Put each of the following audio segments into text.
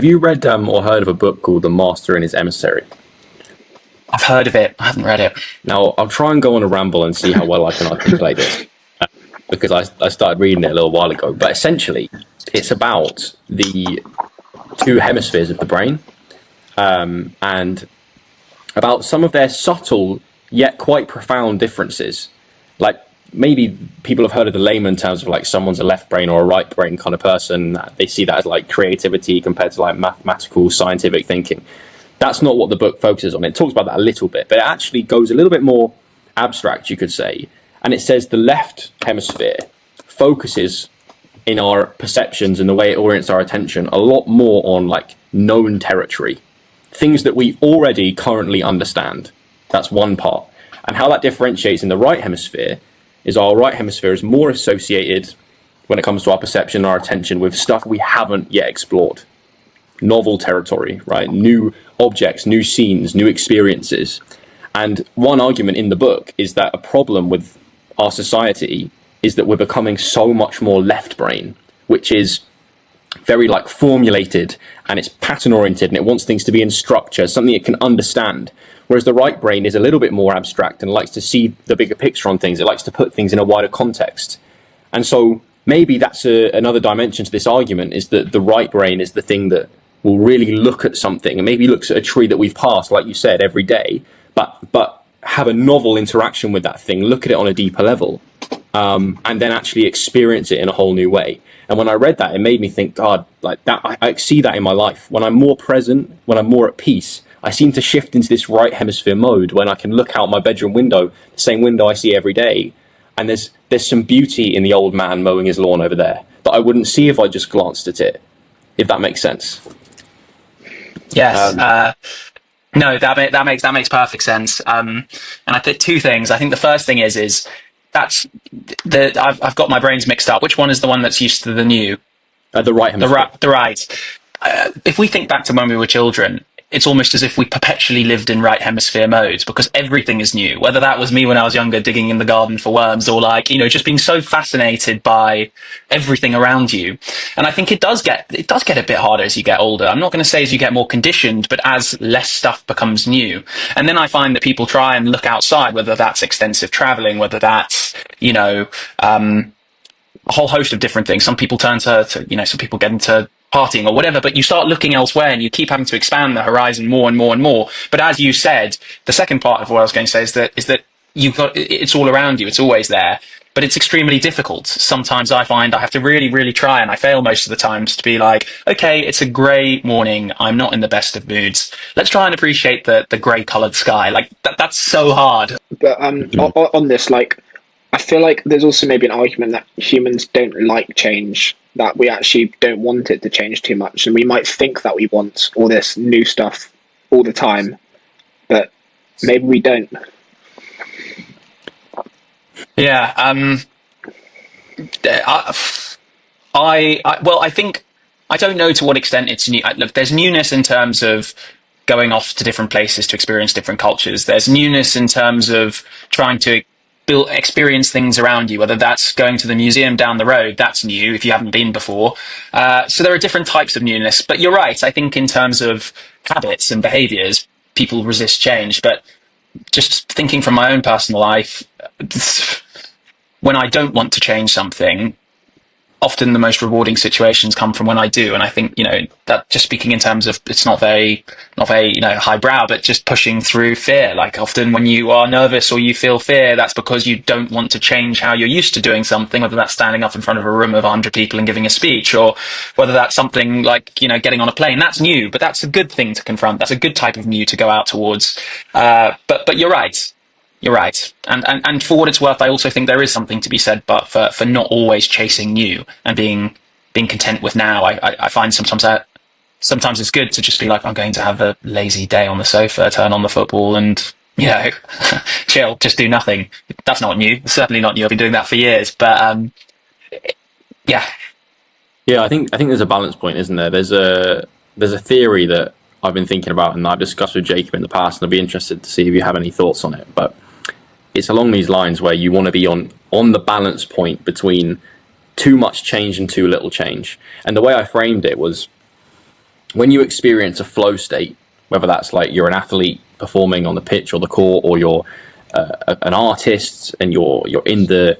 Have you read or heard of a book called The Master and His Emissary? I've heard of it. I haven't read it. Now, I'll try and go on a ramble and see how well I can articulate this, because I started reading it a little while ago. But essentially, it's about the two hemispheres of the brain, and about some of their subtle yet quite profound differences. Like, maybe people have heard of the layman terms of like someone's a left brain or a right brain kind of person. They see that as like creativity compared to like mathematical, scientific thinking. That's not what the book focuses on. It talks about that a little bit, but it actually goes a little bit more abstract, you could say. And it says the left hemisphere focuses in our perceptions and the way it orients our attention a lot more on like known territory, things that we already currently understand. That's one part. And how that differentiates in the right hemisphere is our right hemisphere is more associated when it comes to our perception and our attention with stuff we haven't yet explored. Novel territory, right? New objects, new scenes, new experiences. And one argument in the book is that a problem with our society is that we're becoming so much more left brain, which is very like formulated and it's pattern oriented and it wants things to be in structure, something it can understand. Whereas the right brain is a little bit more abstract and likes to see the bigger picture on things. It likes to put things in a wider context. And so maybe that's another dimension to this argument, is that the right brain is the thing that will really look at something and maybe looks at a tree that we've passed, like you said, every day, but have a novel interaction with that thing, look at it on a deeper level, and then actually experience it in a whole new way. And when I read that, it made me think, God, like that, I see that in my life. When I'm more present, when I'm more at peace, I seem to shift into this right hemisphere mode when I can look out my bedroom window, the same window I see every day, and there's some beauty in the old man mowing his lawn over there that I wouldn't see if I just glanced at it, if that makes sense. Yes. No, that makes perfect sense. And I think two things. I think the first thing is that's I've got my brains mixed up. Which one is the one that's used to the new? The right hemisphere. The right. If we think back to when we were children, it's almost as if we perpetually lived in right hemisphere mode because everything is new. Whether that was me when I was younger digging in the garden for worms, or like, just being so fascinated by everything around you. And I think it does get a bit harder as you get older. I'm not going to say as you get more conditioned, but as less stuff becomes new. And then I find that people try and look outside, whether that's extensive traveling, whether that's, a whole host of different things. Some people turn to some people get into partying or whatever, but you start looking elsewhere and you keep having to expand the horizon more and more and more. But as you said, the second part of what I was going to say is that it's all around you. It's always there, but it's extremely difficult. Sometimes I find I have to really, really try, and I fail most of the times, to be like, okay, it's a grey morning. I'm not in the best of moods. Let's try and appreciate the grey coloured sky. Like that's so hard. But on this, like, I feel like there's also maybe an argument that humans don't like change, that we actually don't want it to change too much, and we might think that we want all this new stuff all the time, but maybe we don't. Yeah. I think I don't know to what extent it's new. Look, there's newness in terms of going off to different places to experience different cultures. There's newness in terms of trying to experience things around you, whether that's going to the museum down the road. That's new if you haven't been before. So there are different types of newness. But you're right. I think in terms of habits and behaviors, people resist change. But just thinking from my own personal life, when I don't want to change something, often the most rewarding situations come from when I do. And I think, that just speaking in terms of, it's not very, highbrow, but just pushing through fear. Like often when you are nervous or you feel fear, that's because you don't want to change how you're used to doing something, whether that's standing up in front of a room of 100 people and giving a speech, or whether that's something like, getting on a plane. That's new, but that's a good thing to confront. That's a good type of new to go out towards. But you're right. You're right. And for what it's worth, I also think there is something to be said, but for not always chasing new and being content with now. I find sometimes it's good to just be like, I'm going to have a lazy day on the sofa, turn on the football and, chill, just do nothing. That's not new. It's certainly not new. I've been doing that for years, but, yeah. Yeah, I think there's a balance point, isn't there? There's a theory that I've been thinking about and I've discussed with Jacob in the past, and I'd be interested to see if you have any thoughts on it. But it's along these lines where you want to be on the balance point between too much change and too little change. And the way I framed it was, when you experience a flow state, whether that's like you're an athlete performing on the pitch or the court, or you're an artist and you're in the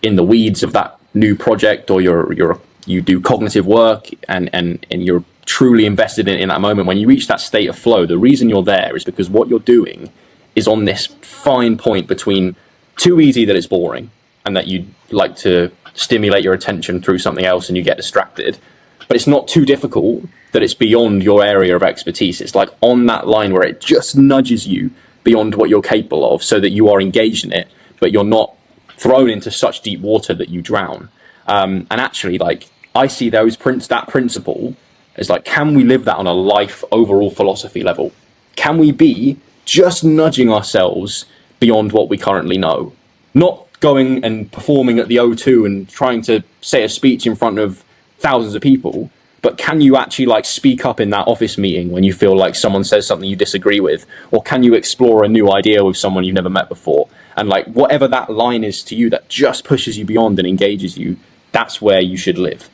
weeds of that new project, or you do cognitive work and you're truly invested in that moment. When you reach that state of flow, the reason you're there is because what you're doing is on this fine point between too easy that it's boring and that you like to stimulate your attention through something else and you get distracted, but it's not too difficult that it's beyond your area of expertise. It's like on that line where it just nudges you beyond what you're capable of, so that you are engaged in it, but you're not thrown into such deep water that you drown. And actually, like, I see that principle as like, can we live that on a life overall philosophy level? Can we be just nudging ourselves beyond what we currently know? Not going and performing at the O2 and trying to say a speech in front of thousands of people, but can you actually like speak up in that office meeting when you feel like someone says something you disagree with? Or can you explore a new idea with someone you've never met before? And like, whatever that line is to you that just pushes you beyond and engages you, that's where you should live.